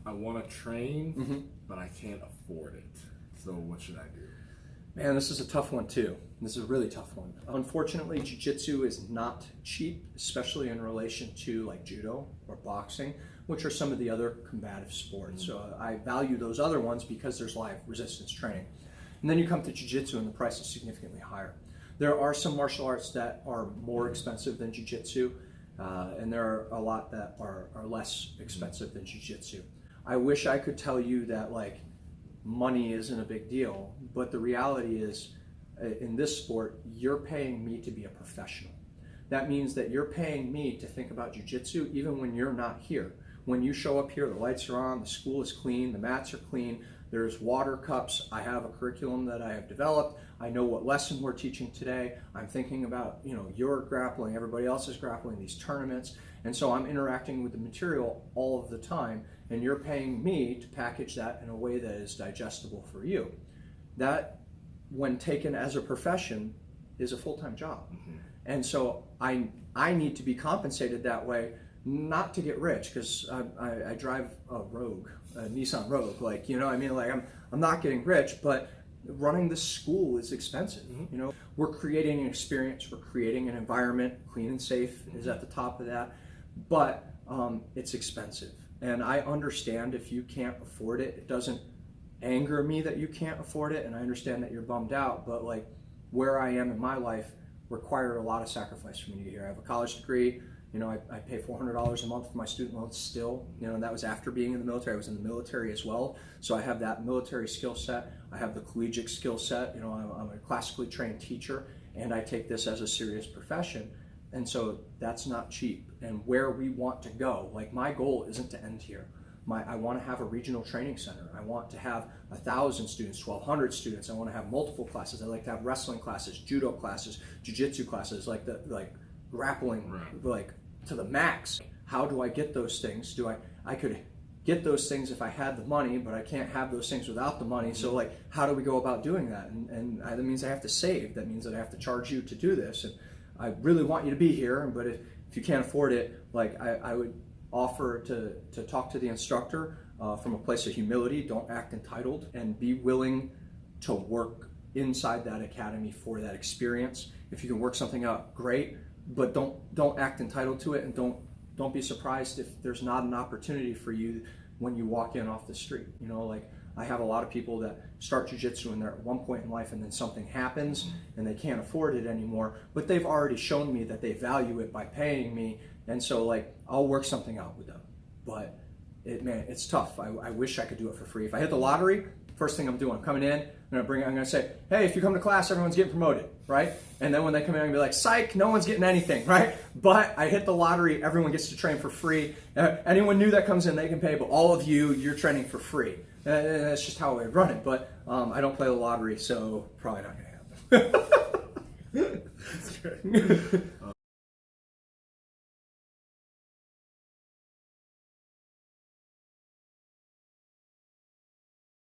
I want to train, Mm-hmm. but I can't afford it. So what should I do? Man, this is a tough one too. This is a really tough one. Unfortunately, jiu-jitsu is not cheap, especially in relation to like judo or boxing, which are some of the other combative sports. So I value those other ones because there's live resistance training. And then you come to jiu-jitsu and the price is significantly higher. There are some martial arts that are more expensive than jiu-jitsu, and there are a lot that are less expensive than jiu-jitsu. I wish I could tell you that like money isn't a big deal, but the reality is in this sport, you're paying me to be a professional. That means that you're paying me to think about jiu-jitsu even when you're not here. When you show up here, the lights are on, the school is clean, the mats are clean, there's water cups, I have a curriculum that I have developed, I know what lesson we're teaching today, I'm thinking about, your grappling, everybody else is grappling, these tournaments, and so I'm interacting with the material all of the time, and you're paying me to package that in a way that is digestible for you. That, when taken as a profession, is a full-time job. Mm-hmm. And so I need to be compensated that way, not to get rich, because I drive a Rogue, a Nissan Rogue, I'm not getting rich, but running this school is expensive. Mm-hmm. We're creating an experience, we're creating an environment, clean and safe is at the top of that, but it's expensive. And I understand if you can't afford it. It doesn't anger me that you can't afford it, and I understand that you're bummed out, but like where I am in my life required a lot of sacrifice for me to get here. I have a college degree. I pay $400 a month for my student loans still, and that was after being in the military. I was in the military as well, so I have that military skill set. I have the collegiate skill set. I'm a classically trained teacher, and I take this as a serious profession, and so that's not cheap. And where we want to go, like my goal isn't to end here. I want to have a regional training center. I want to have 1,000 students, 1,200 students. I want to have multiple classes. I like to have wrestling classes, judo classes, jiu-jitsu classes, like grappling, like to the max. How do I get those things? I could get those things if I had the money, but I can't have those things without the money. So like, how do we go about doing that? And that means I have to save. That means that I have to charge you to do this. And I really want you to be here, but if you can't afford it, like I would offer to talk to the instructor from a place of humility. Don't act entitled, and be willing to work inside that academy for that experience. If you can work something out, great, but don't act entitled to it, and don't be surprised if there's not an opportunity for you when you walk in off the street. I have a lot of people that start jiu-jitsu and they're at one point in life and then something happens and they can't afford it anymore, but they've already shown me that they value it by paying me, and so I'll work something out with them. But it's tough. I wish I could do it for free. If I hit the lottery, first thing I'm doing, I'm coming in, I'm going to say, hey, if you come to class, everyone's getting promoted, right? And then when they come in, I'm going to be like, psych, no one's getting anything, right? But I hit the lottery, everyone gets to train for free. Anyone new that comes in, they can pay, but all of you're training for free. And that's just how I run it. But I don't play the lottery, so probably not going to happen. That's great.